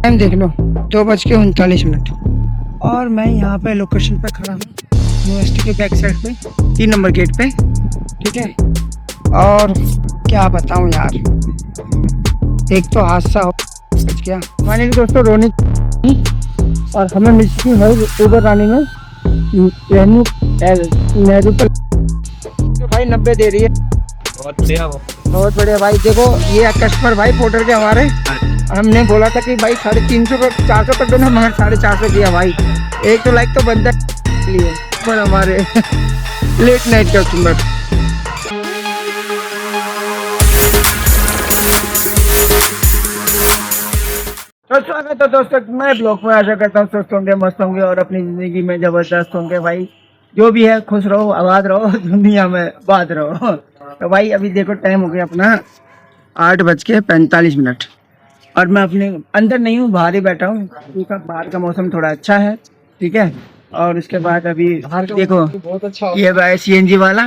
Time देख लो 2:39 और मैं यहाँ पे लोकेशन पे खड़ा हूँ यूनिवर्सिटी के बैक साइड पे 3 नंबर गेट पे। ठीक है, और क्या बताऊँ यार, एक तो हादसा हो गया। फाइनली दोस्तों रोनी और हमें मिल चुकी है ऊबर रानी में नेहरू पर भाई 90 दे रही है। बहुत बढ़िया बहुत बढ़िया भाई। देखो ये कस्टमर भाई पोर्टर के हमारे, हमने बोला था कि भाई 350 पर 400 कर दो ना, मगर 450 दिया भाई। एक तो लाइक तो बनता लिए पर हमारे लेट नाइट कस्टमर। तो स्वागत है दोस्तों मैं ब्लॉग में। आशा करता हूँ स्वस्थ होंगे, मस्त होंगे और अपनी जिंदगी में जबरदस्त होंगे भाई। जो भी है खुश रहो, आबाद रहो, दुनिया में बात रहो। तो भाई अभी देखो टाइम हो गया अपना 8:45 और मैं अपने अंदर नहीं हूँ, बाहर ही बैठा हूँ क्योंकि बाहर का मौसम थोड़ा अच्छा है। ठीक है, और उसके बाद अभी देखो बहुत अच्छा ये भाई सीएनजी वाला,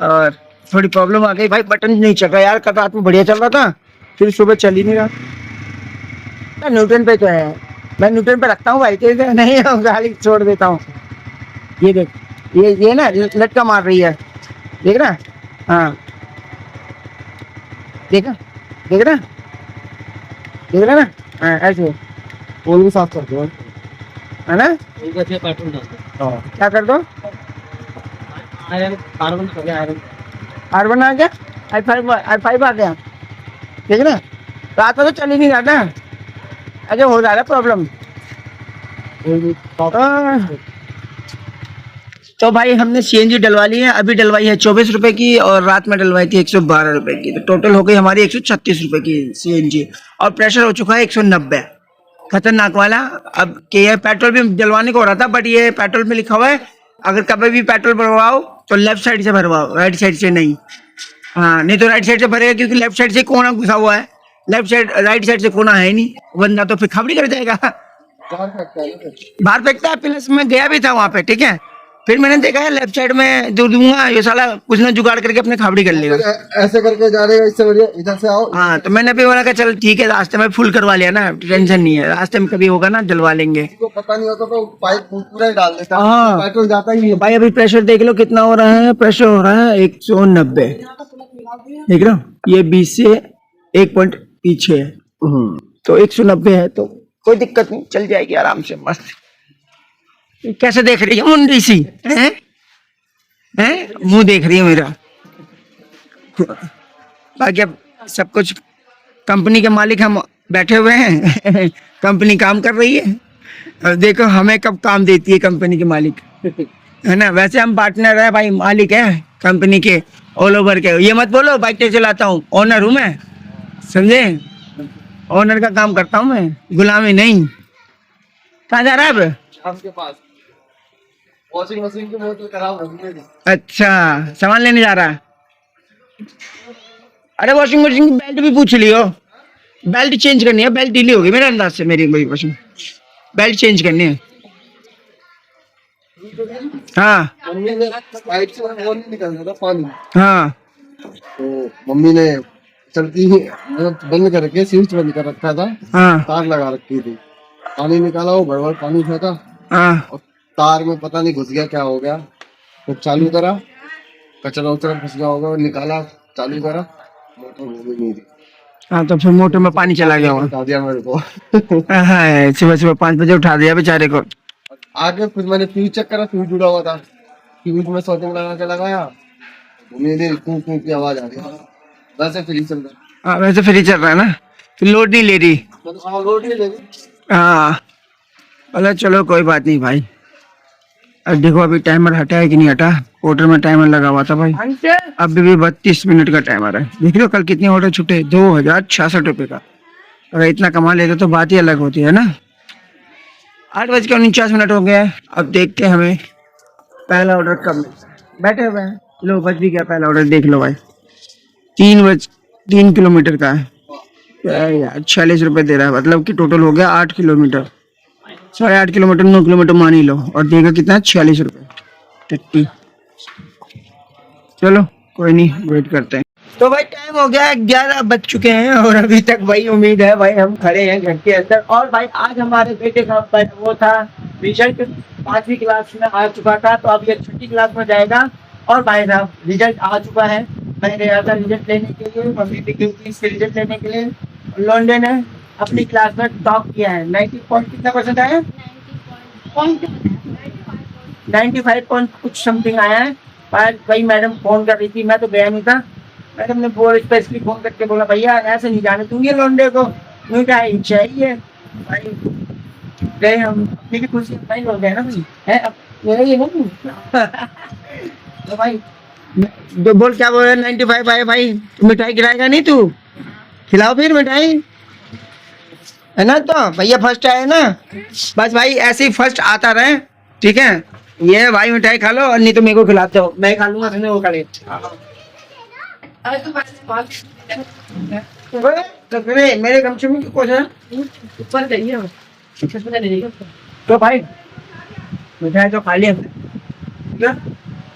और थोड़ी प्रॉब्लम आ गई भाई, बटन नहीं चल रहा यार। कल रात में बढ़िया चल रहा था, फिर सुबह चल ही नहीं रहा। न्यूटन पे तो है, मैं न्यूटन पे रखता हूँ भाई, तेरे नहीं गाड़ी छोड़ देता हूँ। ये देख, ये ना लटका मार रही है, देख रहा। हाँ देखा, देख रहा, देख रहा ना। हाँ ऐसे पोल भी साफ कर दो है ना। पेट्रोल डाल दो। क्या कर दो, आयरन कार्बन हो गया, आयरन R1 आ गया, i5 आ गया, ठीक है ना। रात में तो चल ही नहीं रहा था, ऐसे हो रहा है प्रॉब्लम। तो भाई हमने सीएनजी डलवा ली है, अभी डलवाई है 24 रुपए की और रात में डलवाई थी 112 रुपए की। तो टोटल हो गई हमारी 136 रुपए की सीएनजी, और प्रेशर हो चुका है 190, खतरनाक वाला। अब कि ये पेट्रोल भी डलवाने को हो रहा था, बट ये पेट्रोल में लिखा हुआ है अगर कभी भी पेट्रोल भरवाओ तो लेफ्ट साइड से भरवाओ, राइट साइड से नहीं। हाँ नहीं तो राइट साइड से भरेगा, क्योंकि लेफ्ट साइड से कोना घुसा हुआ है, लेफ्ट साइड राइट साइड से कोना है ही नहीं, बंदा तो फिर खबड़ी कर जाएगा, बाहर फेंकता है। प्लस मैं गया भी था वहां पे, ठीक है, फिर मैंने देखा है लेफ्ट साइड में जो दूंगा ये साला कुछ ना जुगाड़ करके अपने खाबड़ी कर लेगा। ऐसे करके जा रहेगा, इससे बढ़िया इधर से आओ। हाँ तो मैंने भी बोला कि चल ठीक है, रास्ते में फुल करवा लिया ना, टेंशन नहीं है, रास्ते में कभी होगा ना डलवा लेंगे। को पता नहीं होता तो पाइप पूरा ही डाल देता, हाँ पेट्रोल जाता ही नहीं। भाई अभी प्रेशर देख लो कितना हो रहा है, प्रेशर हो रहा है 190, देख रहे हो, ये 20 से 1 पॉइंट पीछे है, तो 190 है, तो कोई दिक्कत नहीं, चल जाएगी आराम से मस्त। कैसे देख रही है मुंडी सी, हैं मुंह देख रही है मेरा। बाकी अब सब कुछ कंपनी के मालिक हम बैठे हुए हैं कंपनी काम कर रही है, और देखो हमें कब काम देती है कंपनी के मालिक, है ना। वैसे हम पार्टनर है भाई, मालिक है कंपनी के ऑल ओवर के। ये मत बोलो बाइक से चलाता हूँ, ओनर हूँ मैं, समझे, ओनर का काम करता हूँ मैं, गुलामी नहीं। कहाँ जा रहा है अब? आपके पास वॉशिंग मशीन की मोटर खराब हो गई। अच्छा सामान लेने जा रहा है। अरे वॉशिंग मशीन की बेल्ट भी पूछ लियो, बेल्ट चेंज करनी है, बेल्ट ढीली होगी मेरे अंदाज से, मेरी वही वॉशिंग बेल्ट चेंज करनी है। हाँ पाइप से वो नहीं निकल रहा था पानी, हाँ तो मम्मी ने चलती ही बंद करके स्विच बंद कर रखा था, हाँ तार लगा रखी थी, पानी निकाला, वो भरभर पानी फेंका हाँ और तार में पता नहीं घुस गया क्या हो गया, तो चालू करा, कचरा उचरा घुस गया होगा, निकाला, चालू करा, मोटर घूम नहीं रही। हाँ तो फिर मोटर में पानी चला गया उठा दिया मेरे को हाँ, सुबह सुबह 5 बजे उठा दिया बेचारे को। आगे फिर मैंने फ्यूज चेक करा, फ्यूज जुड़ा हुआ था, फ्यूज में सॉकेट लगा के लगाया, मेरे कूं कूं की आवाज आ रही, वैसे फ्री चल रहा। हाँ वैसे फ्री चल रहा है ना, फिर लोड नहीं ले रही। लोड नहीं लेगी। हाँ बोला चलो कोई बात नहीं भाई। अब देखो अभी टाइमर हटा है कि नहीं हटा, ऑर्डर में टाइमर लगा हुआ था भाई, अभी भी 32 मिनट का टाइमर है। देख लो कल कितने ऑर्डर छूटे, 2066 रुपए का। अगर इतना कमा लेते तो बात ही अलग होती है ना। 8:49 हो गया है, अब देखते हैं हमें पहला ऑर्डर कब मिलता है। बैठे हुए हैं, लो बच भी गया पहला ऑर्डर, देख लो भाई 3 किलोमीटर का है यार, 46 रुपए दे रहा है, मतलब कि टोटल हो गया 8 किलोमीटर, 8.5 किलोमीटर 9 किलोमीटर मान ही लो, और देगा कितना 46 रुपए टट्टी। चलो कोई नहीं, वेट करते हैं। तो भाई टाइम हो गया 11 बज चुके हैं और अभी तक भाई उम्मीद है भाई हम खड़े हैं घर के अंदर। और भाई आज हमारे बेटे का वो था रिजल्ट, 5वीं क्लास में आ चुका था, तो अब ये 6ठी क्लास में जाएगा। और भाई साहब रिजल्ट आ चुका है। मैं गया था रिजल्ट लेने के लिए, मम्मी भी गई थी इसके रिजल्ट लेने के लिए। लॉन्डे ने अपनी क्लास में टॉप किया है। 90 पॉइंट कितना परसेंट आया? 95 पॉइंट कुछ समथिंग आया है। पर भाई मैडम फोन कर रही थी, मैं तो गया नहीं था। मैडम ने बोल स्पेशली फोन करके बोला भैया ऐसे नहीं जाने दूंगी लौंडे को, मुझे क्या चाहिए भाई। गए हम, अपनी भी खुशी नहीं हो गए ना भाई, है अब मेरा ये ना। तो भाई तो बोल क्या बोल रहे 95 आए भाई, मिठाई खिलाएगा नहीं तू? खिलाओ फिर मिठाई, है ना? तो भैया फर्स्ट आए ना, बस भाई ऐसे ही फर्स्ट आता रहे, ठीक है? ये भाई मिठाई खा लो और नहीं तो मेरे को खिलाते हो, मैं खा लूंगा तुमने वो खा ले। ओए, मेरे गमछे में कुछ है ऊपर चाहिए तो भाई मिठाई तो खा लिया हमने, ठीक है?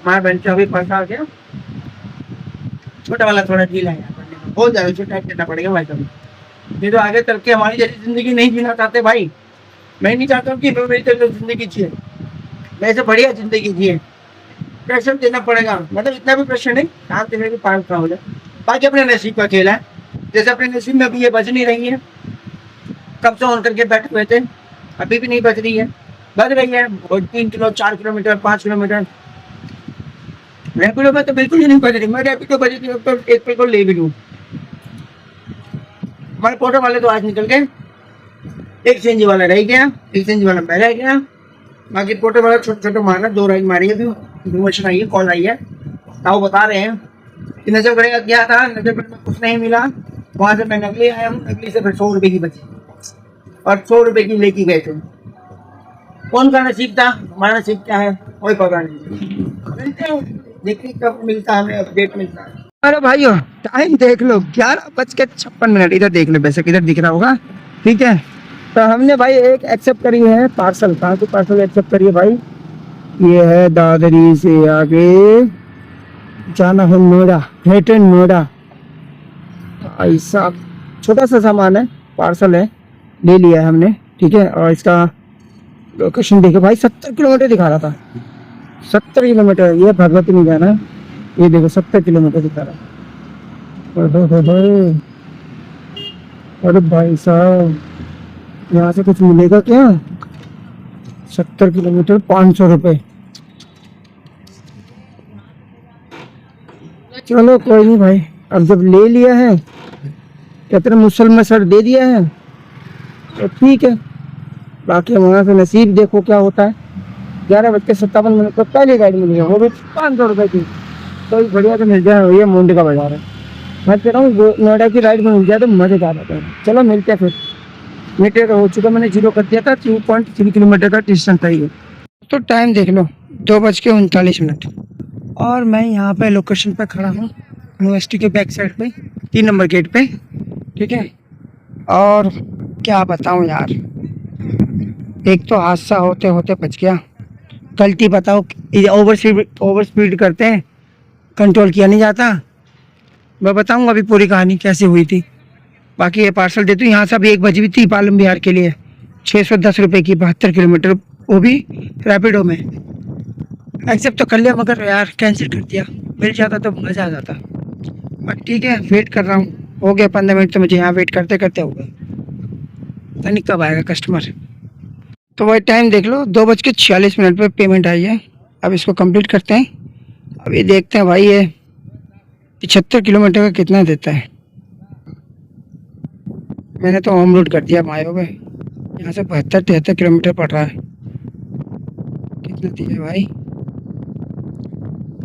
हमारा बेंच अभी पैसा आ गया, छोटा वाला थोड़ा ढीला है पढ़ने में, बहुत ज्यादा छोटा करना पड़ेगा भाई कभी, नहीं तो आगे चल के हमारी जैसी जिंदगी नहीं जीना चाहते भाई। मैं नहीं चाहता हूँ कि मेरी तरह जिंदगी जिए, वैसे बढ़िया जिंदगी जिए। प्रेशर देना पड़ेगा, मतलब इतना भी प्रेशर नहीं, शांत रहने की 5 का हो जाए। बाकी अपने नसीब का खेल है, जैसे अपने नसीब में अभी ये बच नहीं रही है, कब से ऑन करके बैठे हुए थे, अभी भी नहीं बच रही है, बच रही है। और 3 किलो 4 किलोमीटर 5 किलोमीटर रैपिडो में तो बिल्कुल ही नहीं बच रही। मैं रैपिडो बची थी तो एक पल को ले भी लूँ। हमारे पोटो वाले तो आज निकल गए, एक सीएनजी वाला रह गया, एक सीएनजी वाला मैं रह गया, बाकी पोटो वाला छोटे छोटे मारना, 2 राइड मारी है, इन्फॉर्मेशन आई है, कॉल आई है, ताऊ बता रहे हैं कि नजर गढ़ गया था, नजर गढ़ में कुछ नहीं मिला, वहां से मैं नकली आया हूँ, नकली से फिर 100 रुपए की बची और 100 रुपए की लेके गए थे। कौन का नसीब था, हमारा नसीब क्या है कोई पता नहीं। मिलते हैं, देखिए कब मिलता है, हमें अपडेट मिलता है। अरे भाइयों टाइम देख लो, 11:56, इधर देख लो, वैसे किधर दिख रहा होगा, ठीक है? तो हमने भाई एक एक्सेप्ट करी है पार्सल, कहाँ से पार्सल एक्सेप्ट करी है भाई? ये है दादरी से आगे जाना है नोएडा, ग्रेटर नोएडा। भाई साहब छोटा सा सामान है, पार्सल है, ले लिया है हमने, ठीक है? और इसका लोकेशन देखो भाई, 70 किलोमीटर दिखा रहा था, 70 किलोमीटर। ये भगवती में जाना है, ये देखो 70 किलोमीटर दिखा रहा है। अरे भाई साहब यहाँ से कुछ मिलेगा क्या? 70 किलोमीटर 500 रुपये। चलो कोई नहीं भाई, अब जब ले लिया है, कहते हैं मुसलमान सर दे दिया है तो ठीक है, बाकी हमारा से नसीब देखो क्या होता है। 11:57 पर पहली गाड़ी मिली है, वो भी 500 रुपये की, तो बढ़िया तो मिल जाए। ये मुंडी का बाजार है, मैं कह रहा हूँ नोएडा की राइड में मिल जाए तो मजे आ जाते हैं। चलो मिलते हैं फिर। मीटर हो चुका, मैंने 0 कर दिया था, 2.3 किलोमीटर का डिस्टेंस था ये। तो टाइम देख लो, 2:39 और मैं यहाँ पे लोकेशन पे खड़ा हूँ, यूनिवर्सिटी के बैक साइड पे, 3 नंबर गेट पे, ठीक है? और क्या बताऊँ यार, एक तो हादसा होते होते बच गया, गलती बताओ, ओवर स्पीड करते हैं, कंट्रोल किया नहीं जाता। मैं बताऊँगा अभी पूरी कहानी कैसी हुई थी। बाकी ये पार्सल देती हूँ, यहाँ से अभी 1 बजी भी थी पालम बिहार के लिए, 610 रुपये की, 72 किलोमीटर, वो भी रैपिडो में। एक्सेप्ट तो कर लिया मगर यार कैंसिल कर दिया, मिल जाता तो मज़ा आ जाता। बट ठीक है, वेट कर रहा हूँ, हो गया 15 मिनट तो मुझे यहाँ वेट करते करते हो गया, पता नहीं कब आएगा कस्टमर। तो वही टाइम देख लो, 2:46 पर पेमेंट आई है। अब इसको कंप्लीट करते हैं, अभी देखते हैं भाई ये 75 किलोमीटर का कितना देता है। मैंने तो होम लोड कर दिया मायो में, यहाँ से 72-73 किलोमीटर पड़ रहा है। कितना दिया भाई,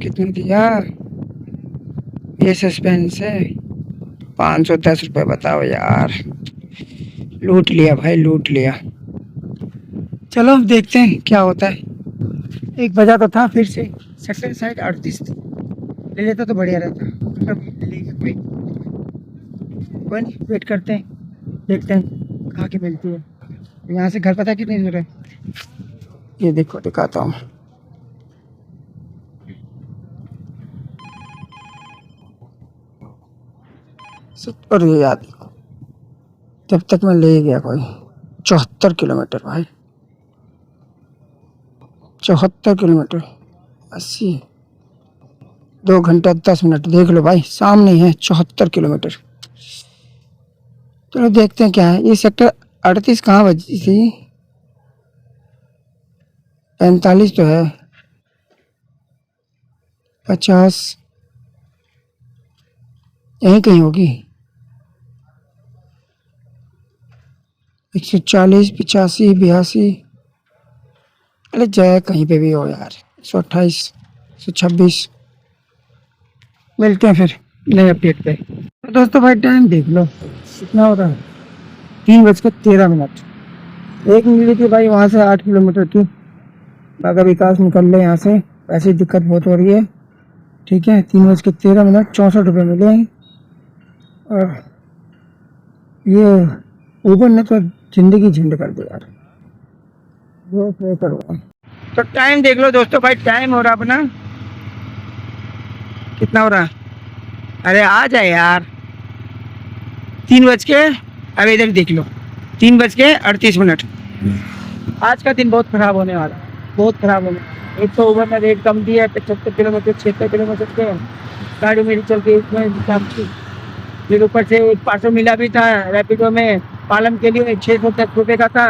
कितना दिया? ये सस्पेंस है, 510 रुपये। बताओ यार, लूट लिया भाई, लूट लिया। चलो अब देखते हैं क्या होता है। 1 बजा तो था, फिर से सेक्टर साइड 38 थी, ले लेता तो बढ़िया रहता, कोई नहीं, वेट करते हैं, देखते हैं कहाँ की मिलती है। यहाँ से घर पता कितनी दूर है, ये देखो दिखाता हूँ। और ये याद तब तक मैं ले गया कोई 74 किलोमीटर भाई, 74 किलोमीटर 80, 2 घंटा 10 मिनट देख लो भाई, सामने है 74 किलोमीटर। चलो देखते हैं क्या है। ये सेक्टर 38 कहाँ बजी थी, 45 तो है, 50 यहीं कहीं होगी, 140, 85, 82, अरे जाए कहीं पे भी हो यार, 128, 126। मिलते हैं फिर नए अपडेट पे। तो दोस्तों भाई टाइम देख लो कितना हो रहा है, 3:13। एक मिली थी भाई वहाँ से 8 किलोमीटर की, बागा विकास निकल ले यहाँ से, ऐसी दिक्कत बहुत हो रही है। ठीक है, 3:13, 64 रुपये मिले हैं। और ये ऊबर ने तो जिंदगी झंड कर दी यार, वो क्या करूँगा। तो टाइम देख लो दोस्तों भाई, टाइम हो रहा अपना कितना हो रहा, अरे आ जाए यार, 3 बज के, अरे इधर देख लो 3:38। आज का दिन बहुत खराब होने वाला, बहुत खराब होने वाला। एक तो ऊबर ने रेट कम दिया है, 75 किलोमीटर 76 किलोमीटर के गाड़ी मेरी चल के इसमें काम की। फिर ऊपर से एक पार्सल मिला भी था रैपिडो में पालन के लिए, 610 रुपये का था,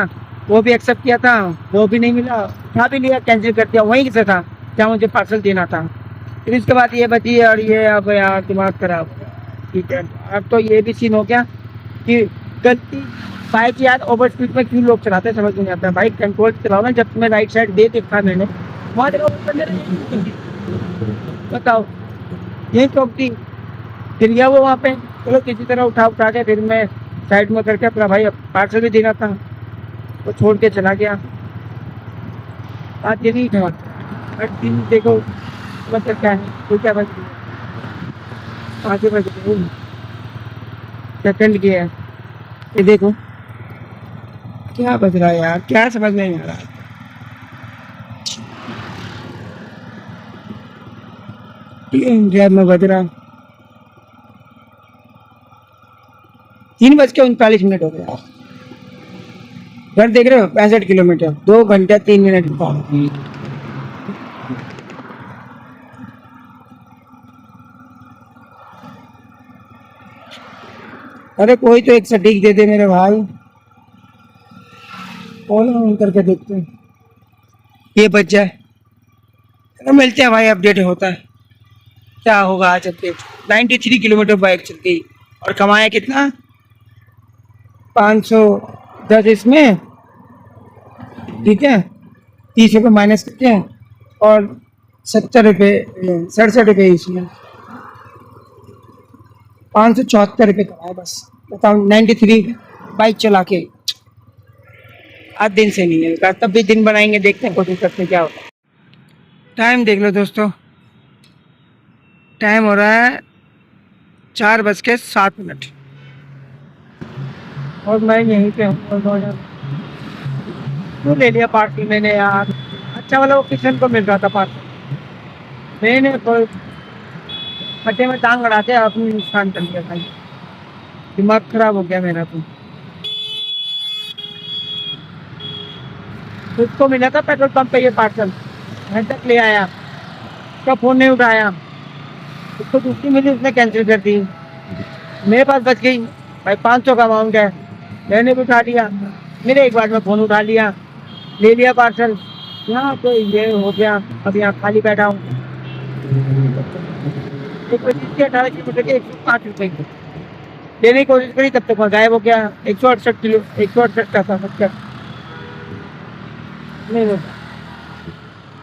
वो भी एक्सेप्ट किया था, वो भी नहीं मिला, उठा भी लिया, कैंसिल कर दिया, वहीं से था जहाँ मुझे पार्सल देना था। फिर इसके बाद ये बची, और ये अब यार दिमाग खराब। ठीक है, अब तो ये भी सीन हो गया कि गलती बाइक यार ओवर स्पीड में क्यों लोग चलाते हैं समझ नहीं आता। बाइक कंट्रोल चलाओ ना, जब तुम्हें राइट साइड दे देखा मैंने वहाँ बताओ यही चौक थी, फिर गया वो वहाँ पे, चलो किसी तरह उठा के फिर मैं साइड में करके अपना भाई पार्सल भी देना था, वो छोड़ के चला गया। आज दिन ही था, हर दिन देखो मतलब क्या है, तो क्या बच गया, आगे बच गए सेकंड की है। ये देखो क्या बज रहा है यार, क्या समझ में नहीं आ रहा। में बज रहा 3:39 हो गया। घर देख रहे हो 65 किलोमीटर, 2 घंटे 3 मिनट। अरे कोई तो एक सटीक दे दे मेरे भाई, ऑन करके देखते हैं ये बच जाए। तो मिलते हैं भाई, अपडेट होता है क्या होगा आज अपडेट। 93 किलोमीटर बाइक चल गई और कमाया कितना, 510 इसमें। ठीक है, 30 रुपये माइनस करते हैं और 70 रुपये 67 रुपये इसमें, 574 रुपये कमाए बस। बताओ 93 बाइक चला के, आज दिन से नहीं है, तब भी दिन बनाएंगे, देखते हैं कोशिश करते हैं क्या होता है। टाइम देख लो दोस्तों, टाइम हो रहा है 4:07 और मैं यहीं पे हूँ। क्यों ले लिया पार्सल मैंने यार, अच्छा वाला वो किशन को मिल रहा था पार्सल, मैंने कोई खड्डे में टांग अड़ाते अपनी नुकसान कर लिया भाई, दिमाग खराब हो गया मेरा। तो उसको मिला था पेट्रोल पंप पे ये पार्सल, घर तक ले आया, उसका फ़ोन नहीं उठाया, उसको दूसरी मिली, उसने कैंसिल कर दी, मेरे पास बच गई भाई 500 का अमाउंट है, मैंने भी उठा लिया, मेरे एक बार में फ़ोन उठा लिया, ले लिया पार्सल। यहाँ तो ये हो गया, अब यहाँ खाली बैठा हूँ। 18 किलोमीटर के 105 रुपये की लेने की कोशिश करी, तब तक गायब हो गया। 168 का था सब। नहीं होगा,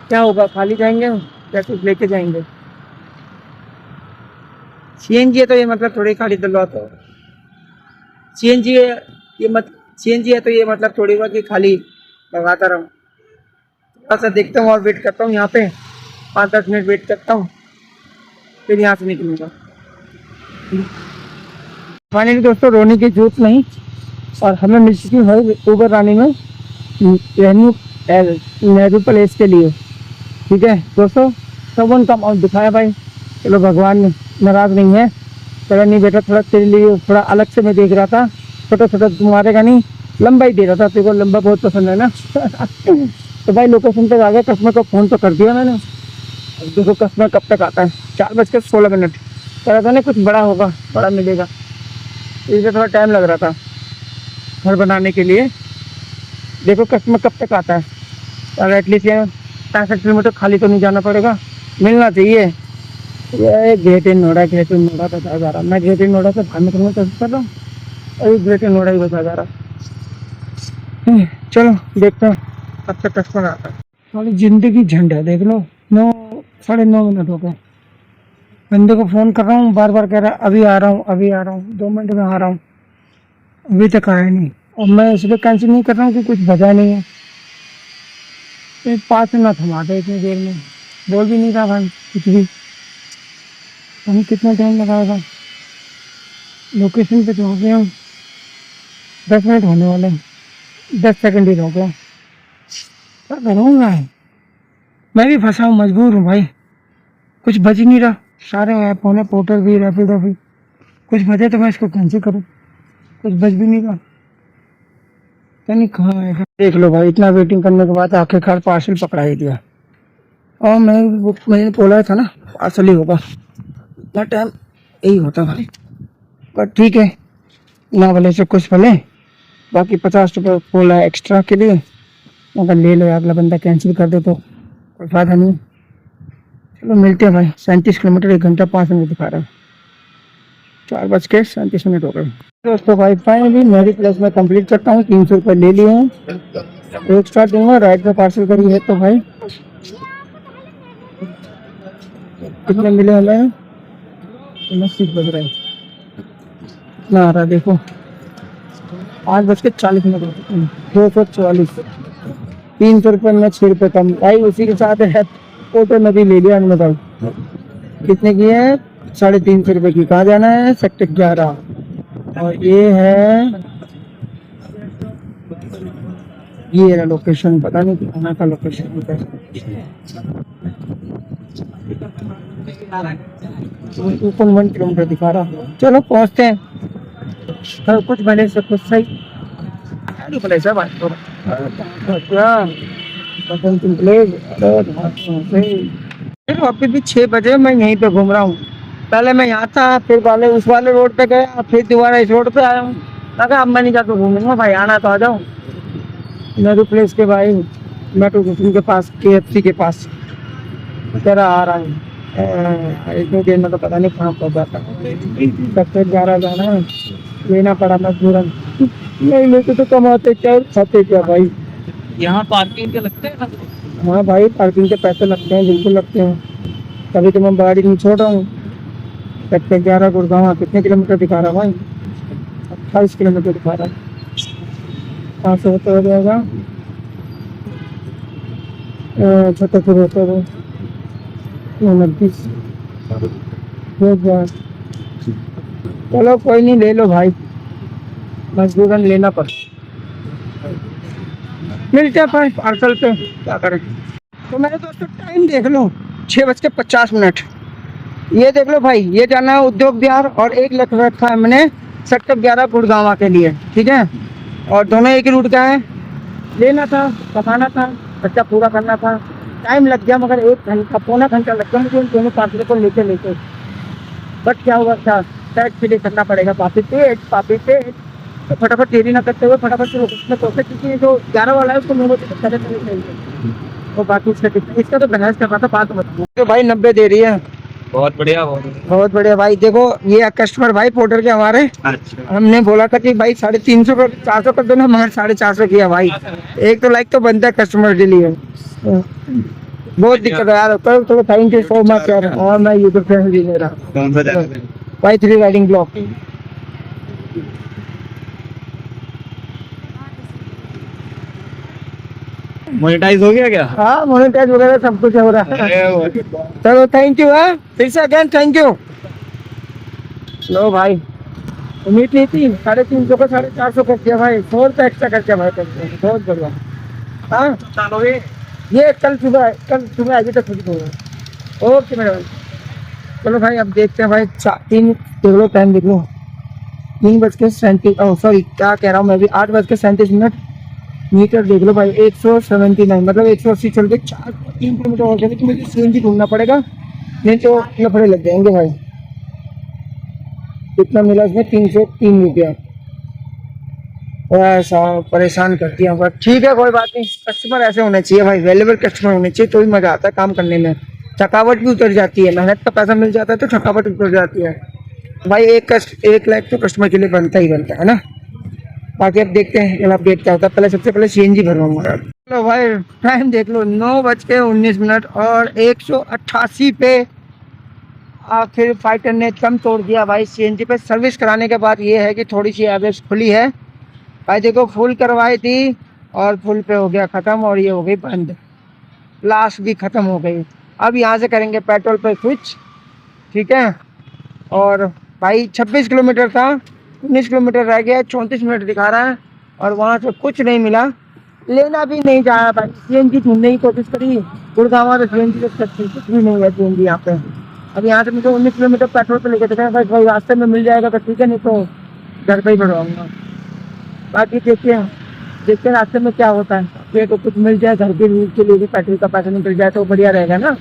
क्या होगा, खाली जाएंगे क्या कुछ लेके जाएंगे। सीएनजी है तो ये मतलब थोड़ी खाली दिलवाता हो, सीएनजी है ये सीएनजी है तो ये मतलब थोड़ी बहुत ही खाली लगाता रहूँ। थोड़ा सा देखता हूँ और वेट करता हूँ, यहाँ पे 5-10 मिनट वेट करता हूँ, फिर यहाँ से निकलूँगा। फाइनली दोस्तों रोने की जरूरत नहीं, और हमें मिल चुकी है ऊबर रानी में नेहरू प्लेस के लिए। ठीक है दोस्तों, सब उनका अमाउंट दिखाया भाई, चलो भगवान नाराज नहीं है, चला नहीं बेटा, थोड़ा तेरे लिए थोड़ा अलग से मैं देख रहा था, छोटा छोटा तू मारेगा नहीं, लंबा ही दे रहा था, तेरे को लंबा बहुत पसंद है ना। तो भाई लोकेशन तक आ गया, कस्टमर को फ़ोन तो कर दिया मैंने। अब देखो कस्टमर कब तक आता है, 4:16 कह रहा था ना कुछ बड़ा होगा, बड़ा मिलेगा, इसलिए थोड़ा टाइम लग रहा था घर बनाने के लिए। देखो कस्टमर कब तक आता है, और एटलीस्ट ये 65 किलोमीटर खाली तो नहीं जाना पड़ेगा, मिलना चाहिए। ये great in Noida, great in Noida बता जा रहा, मैं ग्रेट इन नोएडा से भागने की कोशिश कर रहा हूँ, अभी ग्रेट इन नोएडा ही बता जा रहा। चलो देखते हैं कब तक कस्टमर आता है। सारी जिंदगी झंड है, देख लो 9 साढ़े 9 मिनट हो गए, बंदे को फ़ोन कर रहा हूँ, बार बार कह रहा है अभी आ रहा हूँ, अभी आ रहा हूँ, 2 मिनट में आ रहा हूँ, अभी तक आया नहीं। और मैं इसलिए कैंसिल नहीं कर रहा हूँ कि कुछ वजह नहीं है, 5 मिनट थमा दे इतनी देर में, बोल भी नहीं रहा भाई कुछ भी, हम कितना टाइम लगाएगा। लोकेशन पे तो हो गया हूँ, 10 मिनट होने वाले हैं, 10 सेकंड ही हो गया, क्या करूँगा। मैं भी फंसा हूँ, मजबूर हूँ भाई, कुछ बच ही नहीं रहा, सारे ऐप होने, पोर्टल भी, रैपिडो भी, कुछ बचे तो मैं इसको कैंसिल करूँ, कुछ बच भी नहीं रहा, क्या नहीं कहाँ है। देख लो भाई, इतना वेटिंग करने के बाद आखिरकार पार्सल पकड़ा ही दिया, और मैंने बोला था ना पार्सल ही होगा, इतना टाइम यही होता भाई, पर ठीक है, ना भले से कुछ भले, बाकी 50 रुपये बोला एक्स्ट्रा के लिए, अगर ले लो, अगला बंदा कैंसिल कर दे तो कोई फायदा नहीं। चलो मिलते हैं भाई, 37 किलोमीटर 1 घंटा 5 मिनट दिखा रहा है, 4:37 हो गए। दोस्तों भाई फाइनली मेरी प्लेस में कंप्लीट करता हूँ, 300 रुपये ले लिए हैं, एक्स्ट्रा दूंगा, राइट पे पार्सल करी है तो भाई कितने मिले हमें, 29 बज रहे हैं ना आ रहा, देखो 8:40 244, 300 रुपये में 6 रुपये कम भाई, उसी के साथ है फोटो नदी ले लिया हमने भाई, कितने की है, 350 रुपये की। कहाँ जाना है, सेक्टर 11, और ये है, ये है लोकेशन, पता नहीं कहाँ का लोकेशन है, 1 किलोमीटर दिखा रहा। चलो पहुँचते हैं, सब कुछ भले से कुछ सही भले से बात करो, फिर वापिस भी 6 बजे मैं यहीं पे घूम रहा हूँ, पहले मैं यहाँ था, फिर वाले उस वाले रोड पे गया, फिर दोबारा इस रोड पे आया हूँ, लगा अब मैं नहीं जाकर घूमूंगा भाई, आना तो आ जाओ मेरे प्लेस के भाई, मेट्रो स्टेशन के पास, KFC के पास तेरा आ रहा है, इतनी देर में तो पता नहीं कहाँ पहुँच जाता, सेक्टर 11 जाना है, लेना पड़ा मजबूरन, नहीं लेते तो कमाते क्या खाते क्या भाई। यहाँ पार्किंग के लगते हैं ना? हाँ भाई पार्किंग के पैसे लगते हैं, बिल्कुल लगते हैं, तभी तो मैं गाड़ी नहीं छोड़ रहा हूँ। सेक्टर 11 गुड़गांव कितने किलोमीटर दिखा रहा है भाई, 28 किलोमीटर दिखा रहा है, 500 होते हो जाएगा, 76 होते हुए 29, चलो कोई नहीं, ले लो भाई, मजबूरन लेना पड़, मिलते हैं भाई पार्सल पे, क्या करें। तो मेरे दोस्तों टाइम देख लो, 6:50, ये देख लो भाई, ये जाना है उद्योग विहार, और 1 लाख रखा है मैंने सेक्टर 11 गुड़गांव के लिए, ठीक है, और दोनों एक ही रूट का है, लेना था, कमाना था, खर्चा पूरा करना था, टाइम लग गया, मगर 1 घंटा पौना घंटा लग गया मुझे उन दोनों पार्सल को लेके, बट क्या हुआ, क्या टैक्स पे करना पड़ेगा, पापी पेट, तो फटाफट देरी ना करते हुए फटाफट से उसमें पहुंचे, क्योंकि जो 11 वाला है उसको मेरे को चले चाहिए, और बाकी इसका तो बहस कर रहा था, बात बताऊँ तो भाई 90 दे रही है, बहुत बढ़िया, बहुत बढ़िया भाई। देखो ये कस्टमर भाई पोर्टर के हमारे, अच्छा, हमने बोला था कि भाई 350 कर 400 कर दो ना, मगर 450 किया भाई, एक तो लाइक तो बनता है कस्टमर के लिए, बहुत दिक्कत है यार, तो थैंक यू सो मच यार, और मैं यूट्यूब चैनल भी ले रहा कौन सा जाना है? भाई 3 राइडिंग ब्लॉग। मोनेटाइज हो गया क्या? हाँ मोनेटाइज वगैरह सब कुछ हो रहा है, चलो थैंक यू, है फिर से अगेन थैंक यू। लो भाई उम्मीद नहीं थी, 350 को 450 कर दिया भाई, 100 रुपये एक्स्ट्रा कर दिया भाई, बहुत बढ़िया। हाँ चलो ये कल सुबह अभी तक खुद होगा। ओके मेरे भाई। चलो भाई अब देखते हैं भाई, 3 देख लो, टाइम देख लो, 3:37, सॉरी क्या कह रहा हूँ मैं भी, 8:37। मीटर देख लो भाई, 179, मतलब 180 चल के 3 किलोमीटर और चले तो मुझे सीएनजी ढूंढना पड़ेगा, नहीं तो लफड़े लग जाएंगे भाई। कितना मिला इसमें, 303 रुपया। ऐसा परेशान कर दिया, पर ठीक है कोई बात नहीं, कस्टमर ऐसे होने चाहिए भाई, वेलेबल कस्टमर होने चाहिए, तो ही मजा आता है काम करने में, थकावट भी उतर जाती है, मेहनत का पैसा मिल जाता है तो थकावट उतर जाती है भाई। 1 लाख तो कस्टमर के लिए बनता ही बनता है ना। बाकी अब देखते हैं कल अपडेट क्या होता है, पहले सबसे पहले सीएनजी भरवाऊंगा। चलो भाई टाइम देख लो, 9:19 और 188 पे आखिर फाइटर ने कम तोड़ दिया भाई सीएनजी पे। सर्विस कराने के बाद ये है कि थोड़ी सी एवरेज खुली है भाई, देखो फुल करवाई थी और फुल पे हो गया ख़त्म, और ये हो गई बंद, लास्ट भी ख़त्म हो गई। अब यहाँ से करेंगे पेट्रोल पे स्विच, ठीक है। और भाई 26 किलोमीटर था, 19 किलोमीटर रह गया, 34 मिनट दिखा रहा है, और वहाँ से कुछ नहीं मिला, लेना भी नहीं चाहा भाई। सीएनजी ढूंढने की कोशिश करी, गुड़गांव तो सीएनजी कुछ भी नहीं है सीएनजी यहाँ पे। अब यहाँ से मुझे 19 किलोमीटर पेट्रोल पे लेके चले भाई, रास्ते में मिल जाएगा तो ठीक है, नहीं तो घर पे ही भरवाऊँगा। बाकी देखते रास्ते में क्या होता है, फिर तो कुछ मिल जाए घर के लिए भी, पेट्रोल का पैसा निकल जाए तो बढ़िया रहेगा ना।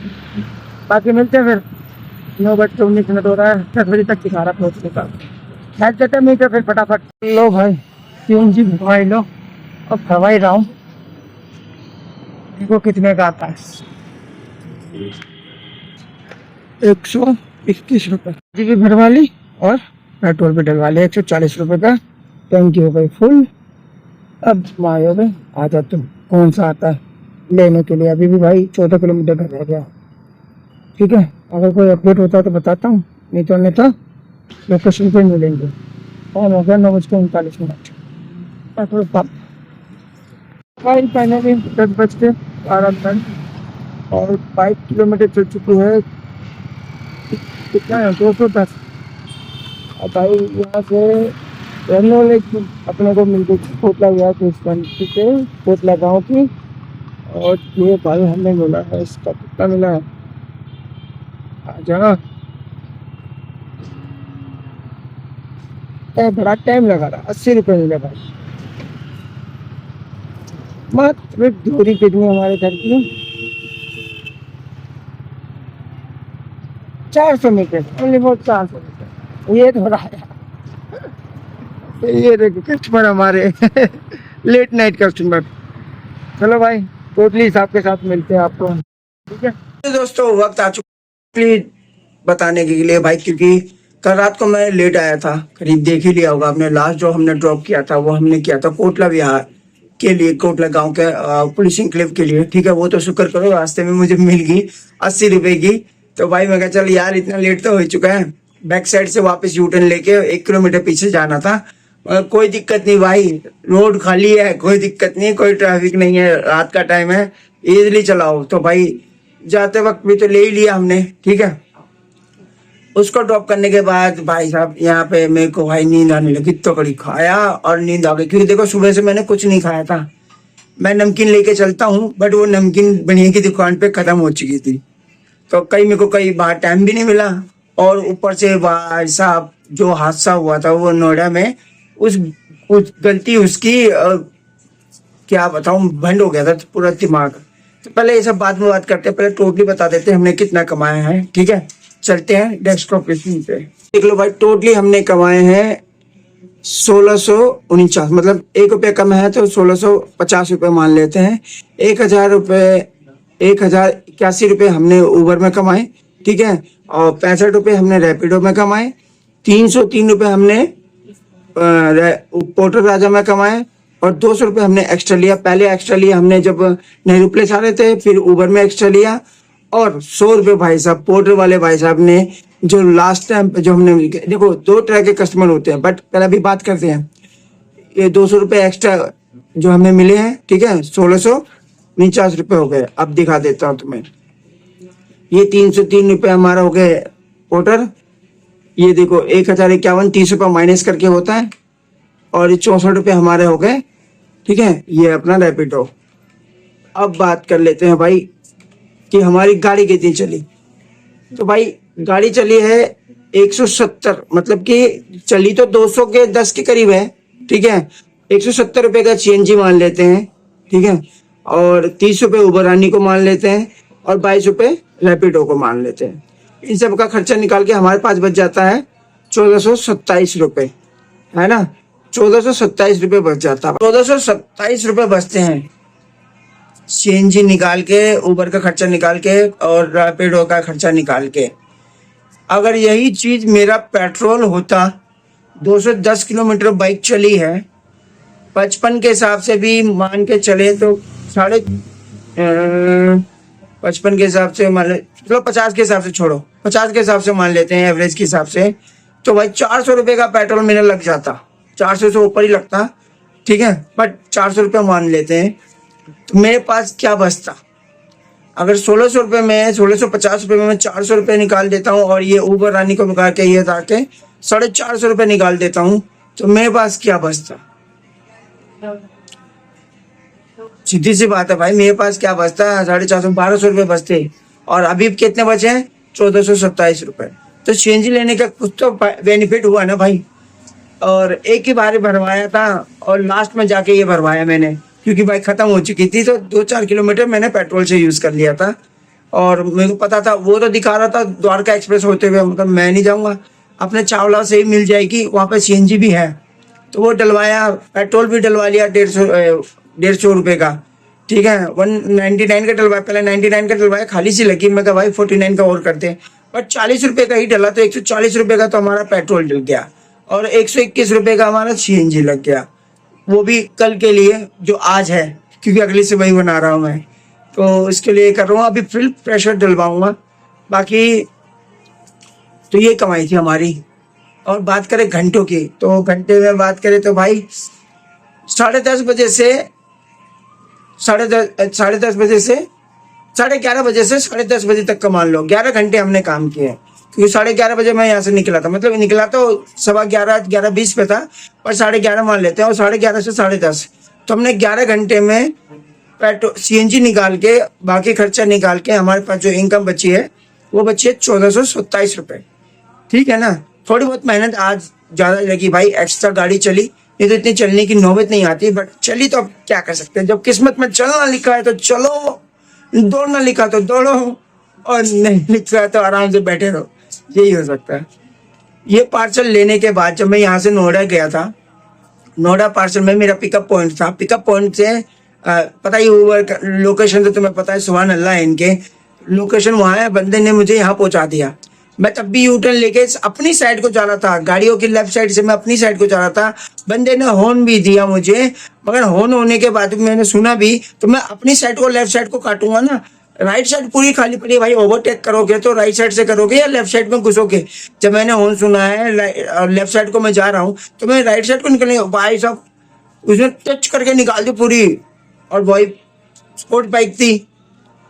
बाकी मिलते हैं फिर, 9:19 हो रहा है, 10 बजे तक दिखा रहा पहुँचने का। बैठ जाते मीटर फिर फटाफट। लो भाई सीएनजी भरवाई लो, अब भरवाई रहा हूँ, देखो कितने का आता है, 121 रुपये जी भी भरवा ली, और पेट्रोल पे डलवा लिया 140 रुपये का, टैंकी हो गई फुल। अब मायो में आ जा, तुम कौन सा आता है लेने के लिए। अभी भी भाई 14 किलोमीटर रह गया, ठीक है। अगर कोई अपडेट होता है तो बताता हूँ, नहीं तो लोकेशन पे मिलेंगे। और हो गया 9:39 पेट्रोल पंप। भाई फाइनली 10:12 और 5 किलोमीटर चल चुकी है, कितना है 210। और भाई यहाँ से अपने को मिल गई कोटला गया तो इस से कोटला गाँव की, और ये भाई हमें मिला है, इसका कितना मिला है, आ बड़ा टाइम लगा रहा, 80 रुपये मिला भाई। मात्र दूरी कितनी हमारे घर की, 400 मीटर, ओनली बहुत 400 मीटर, ये थोड़ा है। ये देखो कस्टमर हमारे लेट नाइट कस्टमर। चलो भाई टोटली साहब के साथ मिलते हैं आपको, ठीक है। तो दोस्तों वक्त आ चुका बताने के लिए भाई, क्योंकि कल रात को मैं लेट आया था, करीब देख ही लिया होगा आपने। लास्ट जो हमने ड्रॉप किया था वो हमने किया था कोटला विहार के लिए, कोटला गांव के पुलिस इंक्लेव के लिए, ठीक है। वो तो शुक्र करो रास्ते में मुझे मिल गई 80 रुपए की। तो भाई मैं कहा चल यार इतना लेट तो हो चुका है, बैक साइड से वापस यूटर्न लेके 1 किलोमीटर पीछे जाना था। कोई दिक्कत नहीं भाई, रोड खाली है, कोई दिक्कत नहीं, कोई ट्रैफिक नहीं है, रात का टाइम है, इजीली चलाओ। तो भाई जाते वक्त भी तो ले ही लिया हमने, ठीक है। उसको ड्रॉप करने के बाद भाई साहब यहाँ पे मेरे को भाई नींद आने लगी, तो कड़ी खाया और नींद आ गई, क्योंकि देखो सुबह से मैंने कुछ नहीं खाया था। मैं नमकीन लेके चलता हूँ, बट वो नमकीन बनिए की दुकान पे खत्म हो चुकी थी, तो मेरे को कई बार टाइम भी नहीं मिला। और ऊपर से भाई साहब जो हादसा हुआ था वो नोएडा में, उस गलती उसकी क्या बताऊं, भंड हो गया था पूरा दिमाग। तो पहले ये सब बात में बात करते हैं, पहले टोटली बता देते हैं हमने कितना कमाया है, ठीक है। चलते हैं डेस्कटॉप पे, देख लो भाई टोटली हमने कमाए हैं 1649, मतलब 1 रुपये कम है तो 1650 रुपये मान लेते हैं। 1081 रुपये हमने ऊबर में कमाए, ठीक है। और 65 रुपये हमने रैपिडो में कमाए, 303 रुपये हमने पोर्टर राजा में कमाए, और 200 रुपये हमने एक्स्ट्रा लिया। पहले एक्स्ट्रा लिया हमने जब नेहरू प्लेस आ रहे थे, फिर ऊबर में एक्स्ट्रा लिया। और 100 रुपये भाई साहब पोर्टर वाले भाई साहब ने जो लास्ट टाइम जो हमने, देखो 2 तरह के कस्टमर होते हैं, बट पहले अभी बात करते हैं। ये 200 रुपये एक्स्ट्रा जो हमें मिले हैं, ठीक है, 1649 रुपये हो गए। अब दिखा देता हूँ तुम्हें, ये 303 रुपये हमारा हो गए पोर्टर, ये देखो 1051 30 रुपये माइनस करके होता है, और ये 64 रुपये हमारे हो गए, ठीक है। ये अपना रैपिडो। अब बात कर लेते हैं भाई कि हमारी गाड़ी कितनी चली। तो भाई गाड़ी चली है 170, मतलब कि चली तो 200 के 10 के करीब है, ठीक है। 170 रुपए का सीएनजी मान लेते हैं, ठीक है, और 30 रुपए उबरानी को मान लेते हैं, और 22 रुपए रैपिडो को मान लेते हैं। इन सब का खर्चा निकाल के हमारे पास बच जाता है 1427 रुपए, है ना। 1427 रुपए बच जाता है, 1427 रुपए बचते हैं सीएनजी निकाल के, उबर का खर्चा निकाल के, और रैपिडो का खर्चा निकाल के। अगर यही चीज मेरा पेट्रोल होता, 210 किलोमीटर बाइक चली है, 55 के हिसाब से भी मान के चले तो 55 के हिसाब से मान ले, चलो 50 के हिसाब से छोड़ो, 50 के हिसाब से मान लेते हैं एवरेज के हिसाब से, तो भाई 400 रुपये का पेट्रोल मेरा लग जाता, 400 से ऊपर ही लगता, ठीक है, बट 400 रुपये मान लेते हैं। तो मेरे पास क्या बचता? अगर 1600 रुपये में, 1650 रुपये में मैं 400 रुपये निकाल देता हूँ, और ये उबर रानी को निकाल के ये जाके 450 रुपये निकाल देता हूँ, तो मेरे पास क्या बचता? सीधी सी बात है भाई, मेरे पास क्या बचता? 450, 1200 रुपये बचते, और अभी कितने बचे हैं? 1427 रुपये। तो सीएनजी लेने का कुछ तो बेनिफिट हुआ ना भाई। और एक ही बार भरवाया था, और लास्ट में जाके ये भरवाया मैंने, क्योंकि बाइक खत्म हो चुकी थी, तो 2-4 किलोमीटर मैंने पेट्रोल से यूज कर लिया था। और मेरे को पता था, वो तो दिखा रहा था द्वारका एक्सप्रेस होते हुए, मतलब मैं नहीं जाऊंगा, अपने चावला से ही मिल जाएगी, वहाँ पे सीएनजी भी है। तो वो डलवाया, पेट्रोल भी डलवा लिया 150 रुपये का, ठीक है। 199 का डलवाया, पहले 99 का डलवाया, खाली सी लगी, मैं कहा भाई 49 का और करते, बट 40 रुपये का ही डला, तो 140 रुपये का तो हमारा पेट्रोल डल गया, और 121 रुपये का हमारा सीएनजी लग गया। वो भी कल के लिए, जो आज है, क्योंकि अगली से वही बना रहा हूँ मैं, तो इसके लिए कर रहा हूँ। अभी फुल प्रेशर डलवाऊंगा। बाकी तो ये कमाई थी हमारी। और बात करें घंटों की, तो घंटे में बात करें तो भाई 10:30 बजे से 10:30 बजे से 11:30 बजे से 10:30 बजे तक का मान लो, 11 घंटे हमने काम किए हैं। क्योंकि 11:30 बजे मैं यहाँ से निकला था, मतलब निकला तो 11:15 पे था, पर 11:30 मान लेते हैं, और 11:30 से 10:30, तो हमने 11 घंटे में पेट्रोल सीएनजी निकाल के, बाकी खर्चा निकाल के, हमारे पास जो इनकम बची है वो बची है 1427 रुपये, ठीक है ना। थोड़ी बहुत मेहनत आज ज़्यादा लगी भाई, एक्स्ट्रा गाड़ी चली, नहीं तो इतनी चलने की नौबत नहीं आती, बट चली तो अब क्या कर सकते हैं। जब किस्मत में चलना लिखा है तो चलो, दौड़ना लिखा तो दौड़ो, और नहीं लिखा है तो आराम से बैठे रहो, यही हो सकता है। ये पार्सल लेने के बाद जब मैं यहाँ से नोएडा गया था, नोएडा पार्सल में मेरा पिकअप पॉइंट था, पिकअप पॉइंट से पता ही उबर लोकेशन तो तुम्हें पता है, सुभान अल्लाह है इनके, लोकेशन वहाँ है, बंदे ने मुझे यहाँ पहुँचा दिया। मैं तब भी यू टर्न लेके अपनी साइड को जा रहा था, गाड़ियों की लेफ्ट साइड से मैं अपनी साइड को जा रहा था, बंदे ने हॉर्न भी दिया मुझे, मगर हॉर्न होने के बाद मैंने सुना भी, तो मैं अपनी साइड को, लेफ्ट साइड को काटूंगा ना, राइट साइड पूरी खाली पड़ी है भाई, ओवरटेक करोगे तो राइट साइड से करोगे या लेफ्ट साइड में घुसोगे। जब मैंने हॉर्न सुना है लेफ्ट साइड को मैं जा रहा हूँ, तो मैं राइट साइड को निकलने, भाई साहब उसने टच करके निकाल दी पूरी, और भाई स्पोर्ट बाइक थी,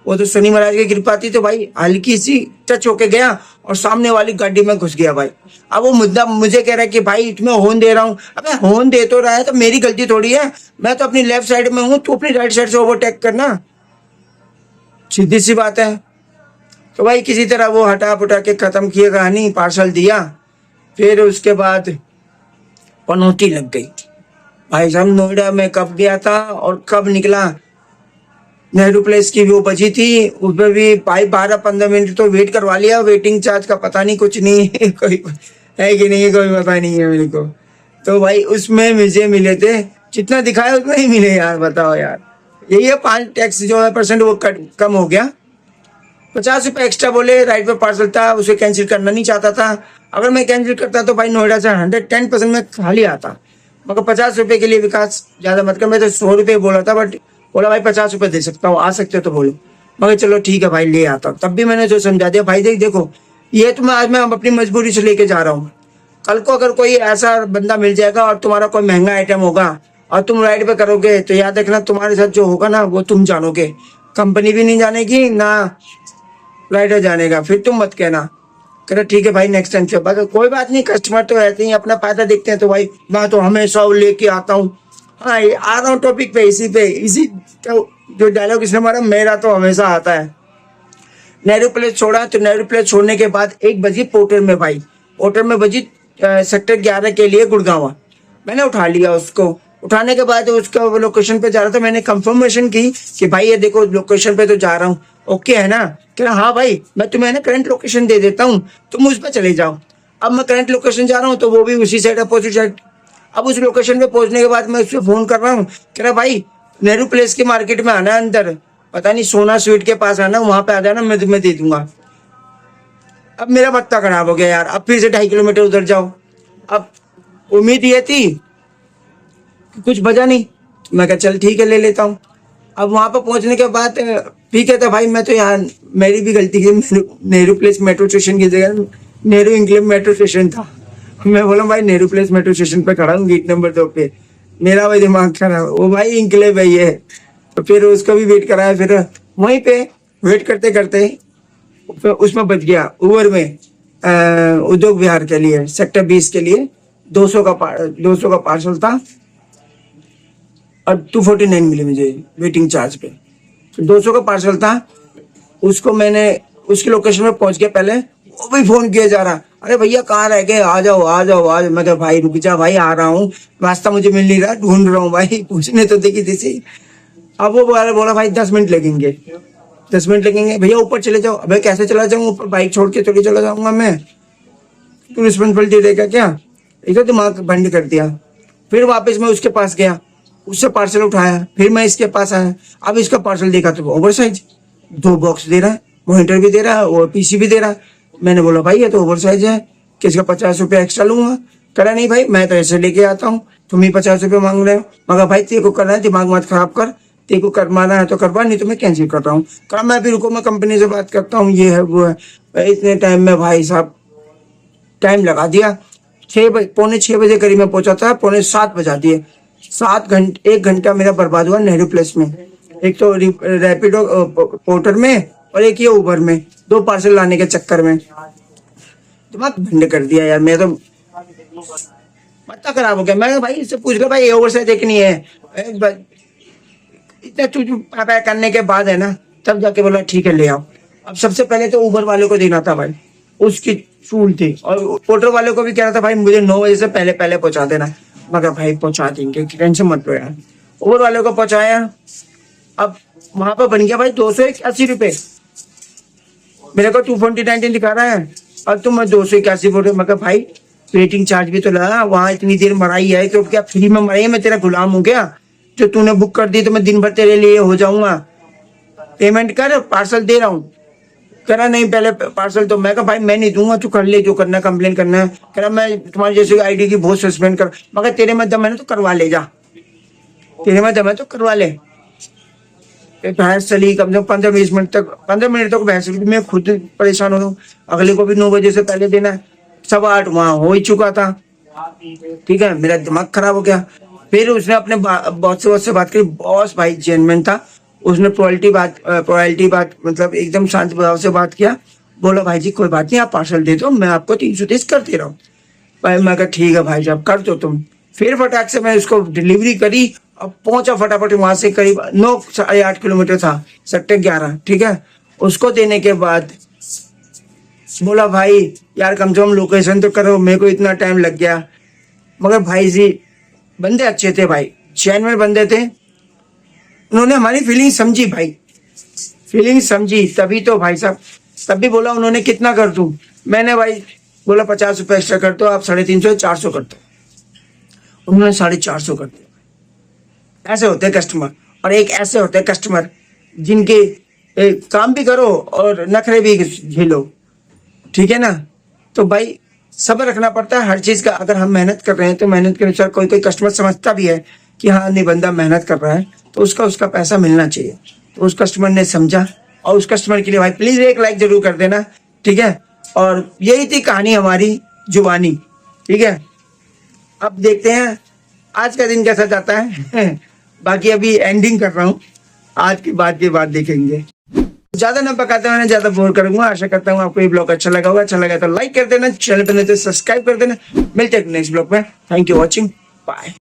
वो तो शनि महाराज की कृपा थी, तो भाई हल्की सी टच होके गया और सामने वाली गाड़ी में घुस गया भाई। अब वो मुद्दा मुझे कह रहा है कि भाई तुम्हें हॉर्न दे रहा हूँ, अबे हॉर्न दे तो रहा है तो मेरी गलती थोड़ी है, मैं तो अपनी लेफ्ट साइड में हूँ, तो अपनी राइट साइड से ओवरटेक करना, सीधी सी बात है। तो भाई किसी तरह वो हटा पुटा के खत्म किया कहानी, पार्सल दिया। फिर उसके बाद पनौती लग गई भाई साहब। नोएडा में कब गया था और कब निकला, नेहरू प्लेस की वो बची थी, उसमें भी भाई 12-15 मिनट तो वेट करवा लिया, वेटिंग चार्ज का पता नहीं कुछ नहीं कोई है कि नहीं, कोई पता नहीं है मेरे को। तो भाई उसमें मुझे मिले थे, जितना दिखाया उतना ही मिले यार, बताओ यार। यही है 5 टैक्स जो है % वो कम हो गया। 50 रुपये एक्स्ट्रा बोले, राइट पे पार्सल था, उसे कैंसिल करना नहीं चाहता था। अगर मैं कैंसिल करता तो भाई नोएडा से 110% में खाली आता, मगर 50 रुपये के लिए विकास ज़्यादा मत कर, मैं तो 100 रुपये बोला था, बट बोला भाई 50 रुपये दे सकता हूँ, आ सकते हो तो बोलो। मगर चलो ठीक है भाई, ले आता हूँ। तब भी मैंने जो समझा दिया भाई, देखो ये तो आज मैं अपनी मजबूरी से लेके जा रहा हूँ, कल को अगर कोई ऐसा बंदा मिल जाएगा और तुम्हारा कोई महंगा आइटम होगा और तुम राइड पे करोगे, तो याद रखना तुम्हारे साथ जो होगा ना वो तुम जानोगे, कंपनी भी नहीं जानेगी ना राइडर जानेगा। फिर तुम मत कहना, कह ठीक है भाई नेक्स्ट टाइम से। बात कोई बात नहीं, कस्टमर तो ऐसे ही अपना फायदा देखते हैं, तो भाई मैं तो हमेशा लेके आता हूँ। हाँ आ रहा हूँ टॉपिक पे, इसी जो डायलॉग इसने मारा, मेरा तो हमेशा आता है। नेहरू प्लेस छोड़ा तो नेहरू प्लेस छोड़ने के बाद 1 बजी पोर्टर में भाई, पोर्टर में बजी सेक्टर 11 के लिए गुड़गांव। मैंने उठा लिया उसको, उठाने के बाद उसका लोकेशन पे जा रहा था, मैंने कंफर्मेशन की कि भाई ये देखो लोकेशन पे तो जा रहा हूँ, ओके है ना? कह रहा हाँ भाई मैं तुम्हें ना करंट लोकेशन दे देता हूँ, तुम उस पर चले जाओ। अब मैं करंट लोकेशन जा रहा हूँ तो वो भी उसी साइड अपोजिट साइड। अब उस लोकेशन पे पहुंचने के बाद मैं उससे फोन कर रहा हूँ, कह रहा भाई नेहरू प्लेस के मार्केट में आना, अंदर पता नहीं सोना स्वीट के पास आना, वहां पे आ जाना, मैं तुम्हें दे दूंगा। अब मेरा बत्ता खराब हो गया यार, अब फिर से 2.5 किलोमीटर उधर जाओ। अब उम्मीद ये थी कि कुछ बजा नहीं, मैं कहा चल ठीक है ले लेता हूँ। अब वहां पर पहुंचने के बाद ठीक है, तो भाई मैं तो यहाँ मेरी भी गलती थी, नेहरू प्लेस मेट्रो स्टेशन की जगह नेहरू इंग्लैंड मेट्रो स्टेशन था। मैं बोला भाई नेहरू प्लेस मेट्रो स्टेशन पे खड़ा हूँ, गेट नंबर 2 पे। मेरा भाई दिमाग खराब, वो भाई इंक्लेव है ये। तो फिर उसको भी वेट कराया, फिर वहीं पे वेट करते करते उसमें बच गया उबर में उद्योग विहार के लिए, सेक्टर 20 के लिए 200 का पार्सल था और 249 मिले मुझे वेटिंग चार्ज पे। तो 200 का पार्सल था, उसको मैंने उसकी लोकेशन में पहुंच गया पहले, वो भी फोन किया जा रहा, अरे भैया कहाँ रह गए, आ जाओ आ जाओ आ जाओ। मैं कहा भाई रुक जा भाई, आ रहा हूँ, रास्ता मुझे मिल नहीं रहा, ढूंढ रहा हूँ भाई, पूछने तो देखी थी। अब वो बोला भाई 10 मिनट लगेंगे, 10 मिनट लगेंगे भैया, ऊपर चले जाओ। अबे कैसे चला जाऊँ ऊपर, बाइक छोड़ के थोड़ी चला जाऊंगा मैं, तू रिस्पॉन्सिबिलिटी देगा क्या? एक तो दिमाग बंद कर दिया। फिर वापस मैं उसके पास गया, उससे पार्सल उठाया, फिर मैं इसके पास आया। अब इसका पार्सल देखा तो ओवर साइज 2 बॉक्स दे रहा है, मॉनिटर भी दे रहा है और पीसी भी दे रहा है। मैंने बोला भाई ये तो ओवर साइज है, कि इसका 50 रुपये एक्स्ट्रा लूंगा। करा नहीं भाई मैं तो ऐसे लेके आता हूँ, तुम ही 50 रुपये मांग रहे हो। मगर भाई तेरे को करना है, दिमाग मत खराब कर, तेरे को करवाना है तो करवा, नहीं तो मैं कैंसिल कर रहा हूँ। कहा मैं भी रुको, मैं कंपनी से बात करता हूँ, ये है वो है। इतने टाइम में भाई साहब टाइम लगा दिया, 6 बजे, पौने 6 बजे करीब में पहुंचा था, पौने 7 बजा दिए। 1 घंटा मेरा बर्बाद हुआ नेहरू प्लेस में, एक तो रैपिडो पोर्टर में और एक ये उबर में, 2 पार्सल लाने के चक्कर में दिमाग भंड कर दिया यार। मैं तो माथा खराब हो गया। मैं भाई इससे पूछ लो भाई ये ओवर साइज देखनी है, इतना चूचू पापा करने के बाद है ना, तब जाके बोला ठीक है ले आओ। अब सबसे पहले तो उबर वाले को देना था भाई, उसकी चूल थी, और पोर्टर वाले को भी कह रहा था भाई मुझे 9 बजे से पहले पहले पहुंचा देना। मगर भाई पहुंचा देंगे, टेंशन मत लो यार। उबर वाले को पहुंचाया, अब वहां पर बन गया भाई 281 रुपये, मेरे को 249 दिखा रहा है और तुम 281 बोल रहे हो। मगर भाई वेटिंग चार्ज भी तो लगा, वहां इतनी देर मराई है, तो क्या फ्री में मराई है? मैं तेरा गुलाम हूँ क्या? जो तूने बुक कर दी तो मैं दिन भर तेरे लिए हो जाऊंगा, पेमेंट कर, पार्सल दे रहा हूँ। कह रहा नहीं पहले पार्सल, तो मैं कहा भाई मैं नहीं दूंगा, तू कर ले जो करना, कंप्लेन करना है। कह रहा मैं तुम्हारी जैसे आईडी की बहुत सस्पेंड कर, मगर तेरे में दम है ना तो करवा ले जा, तेरे में दम है तो करवा ले। बहस चली कम से कम 15-20 मिनट तक, 15 मिनट तक बहस चली। मैं खुद परेशान हो रहा हूँ, अगले को भी 9 बजे से पहले देना है, 8:15 वहां हो ही चुका था। ठीक है, मेरा दिमाग खराब हो गया। फिर उसने अपने बॉस से बात करी, बॉस भाई जेन्युइन था, उसने पॉलिटी बात मतलब एकदम शांत भाव से बात किया। बोला भाई जी कोई बात नहीं, आप पार्सल दे दो, मैं आपको 330 कर दे रहा हूँ। भाई मैं कहा ठीक है भाई साहब कर दो तुम। फिर फटाक से मैं उसको डिलीवरी करी, अब पहुंचा फटाफट, वहां से करीब 9-8 किलोमीटर था, सेक्टर 11। ठीक है, उसको देने के बाद बोला भाई यार कम से कम लोकेशन तो करो, मेरे को इतना टाइम लग गया। मगर भाई जी बंदे अच्छे थे भाई, जेन्युइन बंदे थे, उन्होंने हमारी फीलिंग समझी भाई, फीलिंग समझी, तभी तो भाई साहब, तब भी बोला उन्होंने कितना कर दूं, मैंने भाई बोला 50 रुपये एक्स्ट्रा कर दो, आप 350 400 कर दो, उन्होंने 450 कर दिया। ऐसे होते कस्टमर, और एक ऐसे होते कस्टमर जिनके काम भी करो और नखरे भी झेलो। ठीक है ना, तो भाई सब्र रखना पड़ता है हर चीज का। अगर हम मेहनत कर रहे हैं तो मेहनत के अनुसार कोई कस्टमर समझता भी है कि हाँ नहीं बंदा मेहनत कर रहा है, तो उसका पैसा मिलना चाहिए। तो उस कस्टमर ने समझा, और उस कस्टमर के लिए भाई प्लीज एक लाइक जरूर कर देना। ठीक है, और यही थी कहानी हमारी जुबानी। ठीक है, अब देखते हैं आज का दिन कैसा जाता है। बाकी अभी एंडिंग कर रहा हूँ, आज की बात देखेंगे। ज्यादा ना पकाते हुए ज्यादा बोर करूंगा। आशा करता हूँ आपको ये ब्लॉग अच्छा लगा होगा। अच्छा लगा तो लाइक कर देना, चैनल पर नहीं तो सब्सक्राइब कर देना। मिलते हैं नेक्स्ट ब्लॉग में। Thank you watching, bye.